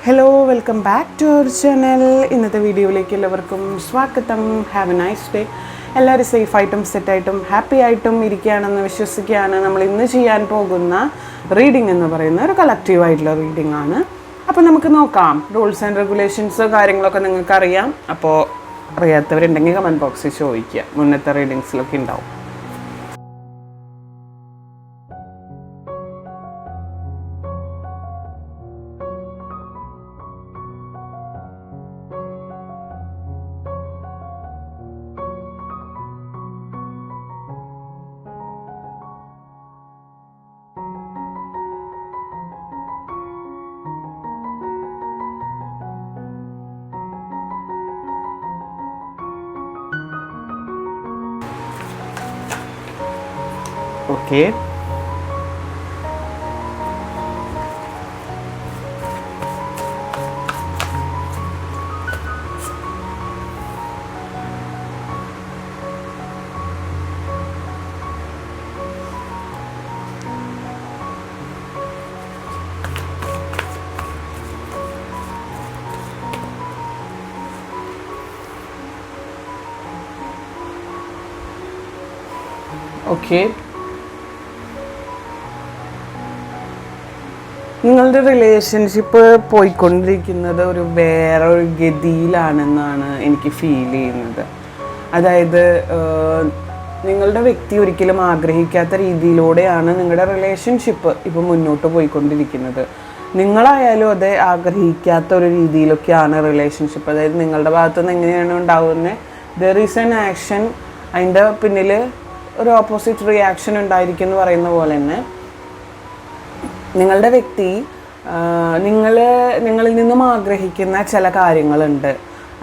Hello, welcome back to our channel. ഇന്നത്തെ വീഡിയോയിലേക്ക് എല്ലാവർക്കും സ്വാഗതം. Have a nice day. എല്ലാവരും സേഫായിട്ടും സെറ്റായിട്ടും ഹാപ്പി ആയിട്ടും ഇരിക്കുകയാണെന്ന് വിശ്വസിക്കുകയാണ്. നമ്മൾ ഇന്ന് ചെയ്യാൻ പോകുന്ന റീഡിംഗ് എന്ന് പറയുന്ന ഒരു കളക്റ്റീവായിട്ടുള്ള റീഡിംഗ് ആണ്. അപ്പോൾ നമുക്ക് നോക്കാം. റൂൾസ് ആൻഡ് റെഗുലേഷൻസ് കാര്യങ്ങളൊക്കെ നിങ്ങൾക്കറിയാം. അപ്പോൾ അറിയാത്തവരുണ്ടെങ്കിൽ കമൻറ്റ് ബോക്സിൽ ചോദിക്കുക. മുന്നത്തെ റീഡിങ്സിലൊക്കെ ഉണ്ടാവും. Okay, okay. നിങ്ങളുടെ റിലേഷൻഷിപ്പ് പോയിക്കൊണ്ടിരിക്കുന്നത് ഒരു വേറൊരു ഗതിയിലാണെന്നാണ് എനിക്ക് ഫീൽ ചെയ്യുന്നത്. അതായത് നിങ്ങളുടെ വ്യക്തി ഒരിക്കലും ആഗ്രഹിക്കാത്ത രീതിയിലൂടെയാണ് നിങ്ങളുടെ റിലേഷൻഷിപ്പ് ഇപ്പോൾ മുന്നോട്ട് പോയിക്കൊണ്ടിരിക്കുന്നത്. നിങ്ങളായാലും അത് ആഗ്രഹിക്കാത്ത ഒരു രീതിയിലൊക്കെയാണ് റിലേഷൻഷിപ്പ്. അതായത് നിങ്ങളുടെ ഭാഗത്തുനിന്ന് എങ്ങനെയാണ് ഉണ്ടാകുന്നത്, ദർ ഈസ് ആൻ ആക്ഷൻ, അതിൻ്റെ പിന്നിൽ ഒരു ഓപ്പോസിറ്റ് റിയാക്ഷൻ ഉണ്ടായിരിക്കും എന്ന് പറയുന്ന പോലെ തന്നെ നിങ്ങളുടെ വ്യക്തി നിങ്ങളിൽ നിന്നും ആഗ്രഹിക്കുന്ന ചില കാര്യങ്ങളുണ്ട്.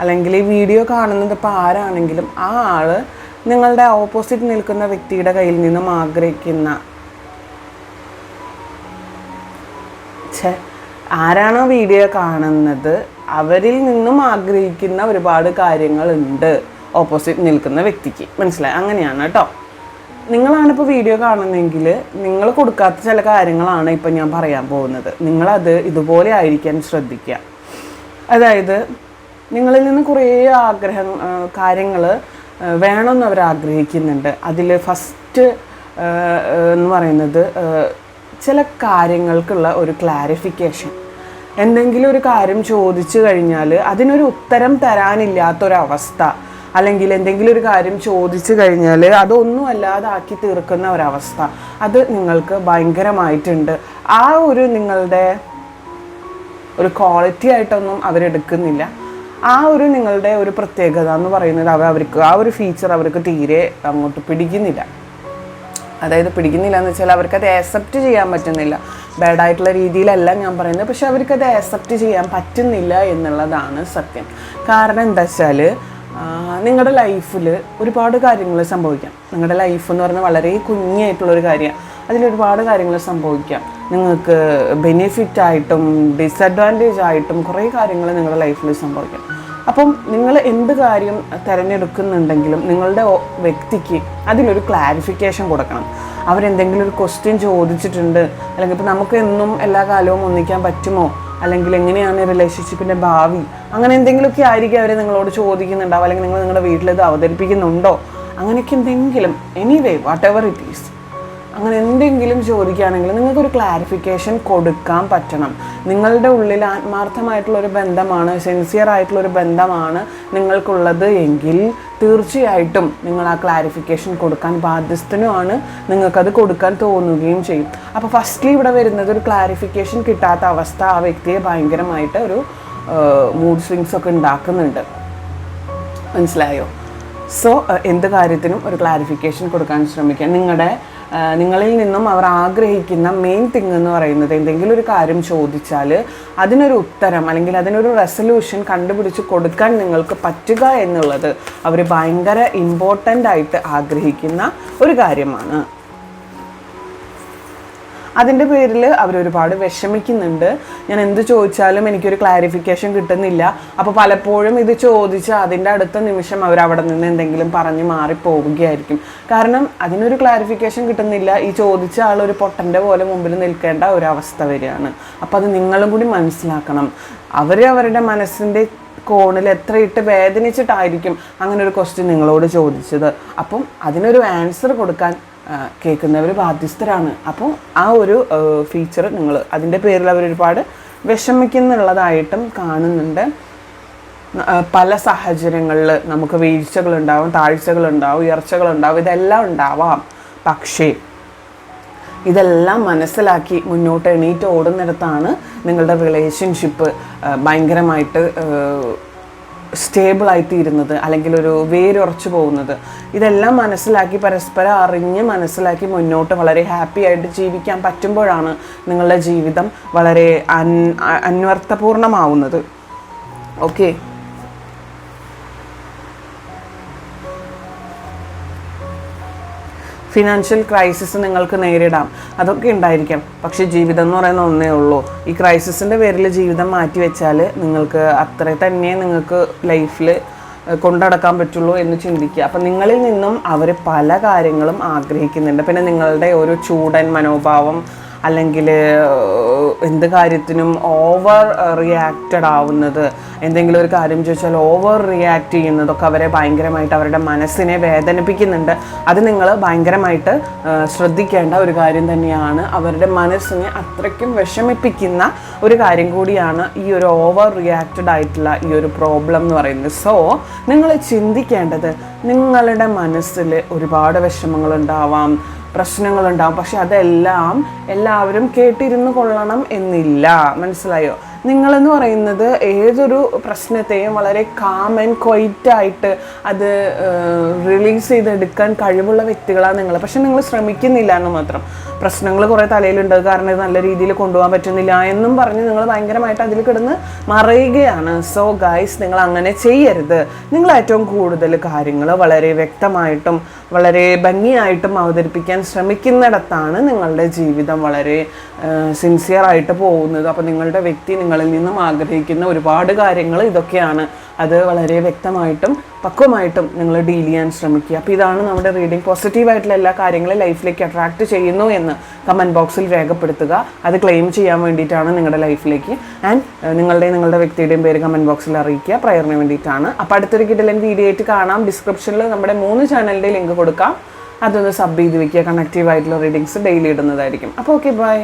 അല്ലെങ്കിൽ ഈ വീഡിയോ കാണുന്നത് ഇപ്പോൾ ആരാണെങ്കിലും ആ ആൾ നിങ്ങളുടെ ഓപ്പോസിറ്റ് നിൽക്കുന്ന വ്യക്തിയുടെ കയ്യിൽ നിന്നും ആഗ്രഹിക്കുന്ന ആരാണോ വീഡിയോ കാണുന്നത് അവരിൽ നിന്നും ആഗ്രഹിക്കുന്ന ഒരുപാട് കാര്യങ്ങളുണ്ട് ഓപ്പോസിറ്റ് നിൽക്കുന്ന വ്യക്തിക്ക്. മനസ്സിലായി? അങ്ങനെയാണ് കേട്ടോ. നിങ്ങളാണിപ്പോൾ വീഡിയോ കാണുന്നതെങ്കിൽ നിങ്ങൾ കൊടുക്കാത്ത ചില കാര്യങ്ങളാണ് ഇപ്പം ഞാൻ പറയാൻ പോകുന്നത്. നിങ്ങളത് ഇതുപോലെ ആയിരിക്കാൻ ശ്രദ്ധിക്കുക. അതായത് നിങ്ങളിൽ നിന്ന് കുറേ കാര്യങ്ങൾ വേണമെന്ന് അവർ ആഗ്രഹിക്കുന്നുണ്ട്. അതിൽ ഫസ്റ്റ് എന്ന് പറയുന്നത് ചില കാര്യങ്ങൾക്കുള്ള ഒരു ക്ലാരിഫിക്കേഷൻ. എന്തെങ്കിലും ഒരു കാര്യം ചോദിച്ചു കഴിഞ്ഞാൽ അതിനൊരു ഉത്തരം തരാനില്ലാത്തൊരവസ്ഥ, അല്ലെങ്കിൽ എന്തെങ്കിലും ഒരു കാര്യം ചോദിച്ചു കഴിഞ്ഞാൽ അതൊന്നും അല്ലാതാക്കി തീർക്കുന്ന ഒരവസ്ഥ, അത് നിങ്ങൾക്ക് ഭയങ്കരമായിട്ടുണ്ട്. ആ ഒരു നിങ്ങളുടെ ഒരു ക്വാളിറ്റി ആയിട്ടൊന്നും അവരെടുക്കുന്നില്ല. ആ ഒരു നിങ്ങളുടെ ഒരു പ്രത്യേകത എന്ന് പറയുന്നത് അവർക്ക് ആ ഒരു ഫീച്ചർ അവർക്ക് തീരെ അങ്ങോട്ട് പിടിക്കുന്നില്ല. അതായത് പിടിക്കുന്നില്ല എന്ന് വെച്ചാൽ അവർക്കത് ആക്സെപ്റ്റ് ചെയ്യാൻ പറ്റുന്നില്ല. ബാഡായിട്ടുള്ള രീതിയിലല്ല ഞാൻ പറയുന്നത്, പക്ഷെ അവർക്കത് ആക്സെപ്റ്റ് ചെയ്യാൻ പറ്റുന്നില്ല എന്നുള്ളതാണ് സത്യം. കാരണം എന്താ വെച്ചാൽ നിങ്ങളുടെ ലൈഫിൽ ഒരുപാട് കാര്യങ്ങൾ സംഭവിക്കാം. നിങ്ങളുടെ ലൈഫ് എന്ന് പറഞ്ഞാൽ വളരെ കുഞ്ഞായിട്ടുള്ളൊരു കാര്യമാണ്. അതിലൊരുപാട് കാര്യങ്ങൾ സംഭവിക്കാം. നിങ്ങൾക്ക് ബെനിഫിറ്റ് ആയിട്ടും ഡിസഡ്വാൻറ്റേജ് ആയിട്ടും കുറേ കാര്യങ്ങൾ നിങ്ങളുടെ ലൈഫിൽ സംഭവിക്കാം. അപ്പം നിങ്ങൾ എന്ത് കാര്യം തിരഞ്ഞെടുക്കുന്നുണ്ടെങ്കിലും നിങ്ങളുടെ വ്യക്തിക്ക് അതിലൊരു ക്ലാരിഫിക്കേഷൻ കൊടുക്കണം. അവരെന്തെങ്കിലും ഒരു ക്വസ്റ്റ്യൻ ചോദിച്ചിട്ടുണ്ട്, അല്ലെങ്കിൽ ഇപ്പോൾ നമുക്ക് എന്നും എല്ലാ കാലവും ഒന്നിക്കാൻ പറ്റുമോ, അല്ലെങ്കിൽ എങ്ങനെയാണ് റിലേഷൻഷിപ്പിൻ്റെ ഭാവി, അങ്ങനെ എന്തെങ്കിലുമൊക്കെ ആയിരിക്കും അവർ നിങ്ങളോട് ചോദിക്കുന്നുണ്ടാവും. അല്ലെങ്കിൽ നിങ്ങൾ നിങ്ങളുടെ വീട്ടിലിത് അവതരിപ്പിക്കുന്നുണ്ടോ, അങ്ങനെയൊക്കെ എന്തെങ്കിലും anyway what ever it is, അങ്ങനെ എന്തെങ്കിലും ചോദിക്കുകയാണെങ്കിൽ നിങ്ങൾക്കൊരു ക്ലാരിഫിക്കേഷൻ കൊടുക്കാൻ പറ്റണം. നിങ്ങളുടെ ഉള്ളിൽ ആത്മാർത്ഥമായിട്ടുള്ളൊരു ബന്ധമാണ്, സിൻസിയർ ആയിട്ടുള്ളൊരു ബന്ധമാണ് നിങ്ങൾക്കുള്ളത് എങ്കിൽ തീർച്ചയായിട്ടും നിങ്ങൾ ആ ക്ലാരിഫിക്കേഷൻ കൊടുക്കാൻ ബാധ്യസ്ഥനുമാണ്. നിങ്ങൾക്കത് കൊടുക്കാൻ തോന്നുകയും ചെയ്യും. അപ്പോൾ ഫസ്റ്റ്ലി ഇവിടെ വരുന്നത് ഒരു ക്ലാരിഫിക്കേഷൻ കിട്ടാത്ത അവസ്ഥ ആ വ്യക്തിയെ ഭയങ്കരമായിട്ട് ഒരു മൂഡ് സ്വിങ്സ് ഒക്കെ ഉണ്ടാക്കുന്നുണ്ട്. മനസ്സിലായോ? സോ എന്ത് കാര്യത്തിനും ഒരു ക്ലാരിഫിക്കേഷൻ കൊടുക്കാൻ ശ്രമിക്കുക. നിങ്ങളിൽ നിന്നും അവർ ആഗ്രഹിക്കുന്ന മെയിൻ തിങ് എന്ന് പറയുന്നത് എന്തെങ്കിലും ഒരു കാര്യം ചോദിച്ചാൽ അതിനൊരു ഉത്തരം അല്ലെങ്കിൽ അതിനൊരു റെസൊല്യൂഷൻ കണ്ടുപിടിച്ച് കൊടുക്കാൻ നിങ്ങൾക്ക് പറ്റുക എന്നുള്ളത് അവർ ഭയങ്കര ഇമ്പോർട്ടൻ്റ് ആയിട്ട് ആഗ്രഹിക്കുന്ന ഒരു കാര്യമാണ്. അതിൻ്റെ പേരിൽ അവരൊരുപാട് വിഷമിക്കുന്നുണ്ട്. ഞാൻ എന്ത് ചോദിച്ചാലും എനിക്കൊരു ക്ലാരിഫിക്കേഷൻ കിട്ടുന്നില്ല. അപ്പോൾ പലപ്പോഴും ഇത് ചോദിച്ച് അതിൻ്റെ അടുത്ത നിമിഷം അവരവിടെ നിന്ന് എന്തെങ്കിലും പറഞ്ഞ് മാറിപ്പോവുകയായിരിക്കും. കാരണം അതിനൊരു ക്ലാരിഫിക്കേഷൻ കിട്ടുന്നില്ല. ഈ ചോദിച്ച ആളൊരു പൊട്ടൻ്റെ പോലെ മുമ്പിൽ നിൽക്കേണ്ട ഒരവസ്ഥ വരികയാണ്. അപ്പോൾ അത് നിങ്ങളും കൂടി മനസ്സിലാക്കണം. അവരുടെ മനസ്സിൻ്റെ കോണിൽ എത്രയിട്ട് വേദനിച്ചിട്ടായിരിക്കും അങ്ങനെ ഒരു ക്വസ്റ്റ്യൻ നിങ്ങളോട് ചോദിച്ചത്. അപ്പം അതിനൊരു ആൻസർ കൊടുക്കാൻ കേൾക്കുന്നവർ ബാധ്യസ്ഥരാണ്. അപ്പോൾ ആ ഒരു ഫീച്ചർ നിങ്ങൾ അതിൻ്റെ പേരിൽ അവരൊരുപാട് വിഷമിക്കുന്നുള്ളതായിട്ടും കാണുന്നുണ്ട്. പല സാഹചര്യങ്ങളിൽ നമുക്ക് വീഴ്ചകളുണ്ടാവും, താഴ്ചകളുണ്ടാവും, ഉയർച്ചകളുണ്ടാവും, ഇതെല്ലാം ഉണ്ടാവാം. പക്ഷേ ഇതെല്ലാം മനസ്സിലാക്കി മുന്നോട്ട് എണീറ്റ് ഓടുന്നിടത്താണ് നിങ്ങളുടെ റിലേഷൻഷിപ്പ് ഭയങ്കരമായിട്ട് സ്റ്റേബിളായിത്തീരുന്നത്, അല്ലെങ്കിൽ ഒരു വേരുറച്ചു പോകുന്നത്. ഇതെല്ലാം മനസ്സിലാക്കി പരസ്പരം അറിഞ്ഞ് മനസ്സിലാക്കി മുന്നോട്ട് വളരെ ഹാപ്പി ആയിട്ട് ജീവിക്കാൻ പറ്റുമ്പോഴാണ് നിങ്ങളുടെ ജീവിതം വളരെ അന്വർത്ഥപൂർണമാവുന്നത്. ഓക്കെ, ഫിനാൻഷ്യൽ ക്രൈസിസ് നിങ്ങൾക്ക് നേരിടാം, അതൊക്കെ ഉണ്ടായിരിക്കാം. പക്ഷേ ജീവിതം എന്ന് പറയുന്ന ഒന്നേ ഉള്ളൂ. ഈ ക്രൈസിസിൻ്റെ പേരിൽ ജീവിതം മാറ്റി വെച്ചാൽ നിങ്ങൾക്ക് അത്ര തന്നെ നിങ്ങൾക്ക് ലൈഫിൽ കൊണ്ടടക്കാൻ പറ്റുള്ളൂ എന്ന് ചിന്തിക്കുക. അപ്പം നിങ്ങളിൽ നിന്നും അവർ പല കാര്യങ്ങളും ആഗ്രഹിക്കുന്നുണ്ട്. പിന്നെ നിങ്ങളുടെ ഒരു ചൂടൻ മനോഭാവം, അല്ലെങ്കിൽ എന്ത് കാര്യത്തിനും ഓവർ റിയാക്റ്റഡ് ആവുന്നത്, എന്തെങ്കിലും ഒരു കാര്യം ചോദിച്ചാൽ ഓവർ റിയാക്റ്റ് ചെയ്യുന്നതൊക്കെ അവരെ ഭയങ്കരമായിട്ട് അവരുടെ മനസ്സിനെ വേദനിപ്പിക്കുന്നുണ്ട്. അത് നിങ്ങൾ ഭയങ്കരമായിട്ട് ശ്രദ്ധിക്കേണ്ട ഒരു കാര്യം തന്നെയാണ്. അവരുടെ മനസ്സിനെ അത്രയ്ക്കും വിഷമിപ്പിക്കുന്ന ഒരു കാര്യം കൂടിയാണ് ഈ ഒരു ഓവർ റിയാക്റ്റഡ് ആയിട്ടുള്ള ഈ ഒരു പ്രോബ്ലം എന്ന് പറയുന്നത്. സോ നിങ്ങൾ ചിന്തിക്കേണ്ടത്, നിങ്ങളുടെ മനസ്സിൽ ഒരുപാട് വിഷമങ്ങളുണ്ടാവാം, പ്രശ്നങ്ങളുണ്ടാവും. പക്ഷെ അതെല്ലാം എല്ലാവരും കേട്ടിരുന്നു കൊള്ളണം എന്നില്ല. മനസ്സിലായോ? നിങ്ങളെന്ന് പറയുന്നത് ഏതൊരു പ്രശ്നത്തെയും വളരെ കാം ആൻഡ് ക്വൈറ്റായിട്ട് അത് റിലീസ് ചെയ്തെടുക്കാൻ കഴിവുള്ള വ്യക്തികളാണ് നിങ്ങൾ. പക്ഷെ നിങ്ങൾ ശ്രമിക്കുന്നില്ല എന്ന് മാത്രം. പ്രശ്നങ്ങൾ കുറേ തലയിലുണ്ട്, കാരണം ഇത് നല്ല രീതിയിൽ കൊണ്ടുപോകാൻ പറ്റുന്നില്ല എന്നും പറഞ്ഞ് നിങ്ങൾ ഭയങ്കരമായിട്ട് അതിൽ കിടന്ന് മറയുകയാണ്. സോ ഗൈസ്, നിങ്ങൾ അങ്ങനെ ചെയ്യരുത്. നിങ്ങൾ ഏറ്റവും കൂടുതൽ കാര്യങ്ങൾ വളരെ വ്യക്തമായിട്ടും വളരെ ഭംഗിയായിട്ടും അവതരിപ്പിക്കാൻ ശ്രമിക്കുന്നിടത്താണ് നിങ്ങളുടെ ജീവിതം വളരെ സിൻസിയറായിട്ട് പോകുന്നത്. അപ്പോൾ നിങ്ങളുടെ വ്യക്തി നിങ്ങളിൽ നിന്നും ആഗ്രഹിക്കുന്ന ഒരുപാട് കാര്യങ്ങൾ ഇതൊക്കെയാണ്. അത് വളരെ വ്യക്തമായിട്ടും പക്വമായിട്ടും നിങ്ങൾ ഡീൽ ചെയ്യാൻ ശ്രമിക്കുക. അപ്പോൾ ഇതാണ് നമ്മുടെ റീഡിംഗ്. പോസിറ്റീവായിട്ടുള്ള എല്ലാ കാര്യങ്ങളും ലൈഫിലേക്ക് അട്രാക്റ്റ് ചെയ്യുന്നു എന്ന് കമൻറ്റ് ബോക്സിൽ രേഖപ്പെടുത്തുക. അത് ക്ലെയിം ചെയ്യാൻ വേണ്ടിയിട്ടാണ് നിങ്ങളുടെ ലൈഫിലേക്ക്. ആൻഡ് നിങ്ങളുടെ വ്യക്തിയുടെയും പേര് കമൻറ്റ് ബോക്സിൽ അറിയിക്കുക. പ്രയറിന് വേണ്ടിയിട്ടാണ്. അപ്പോൾ അടുത്തൊരു കിടലൻ വീഡിയോ ആയിട്ട് കാണാം. ഡിസ്ക്രിപ്ഷനിൽ നമ്മുടെ 3 ചാനലിൻ്റെ ലിങ്ക് കൊടുക്കാം. അതൊന്ന് സബ് ചെയ്ത് വയ്ക്കുക. കണക്റ്റീവായിട്ടുള്ള റീഡിങ്സ് ഡെയിലി ഇടുന്നതായിരിക്കും. അപ്പോൾ ഓക്കെ, ബൈ.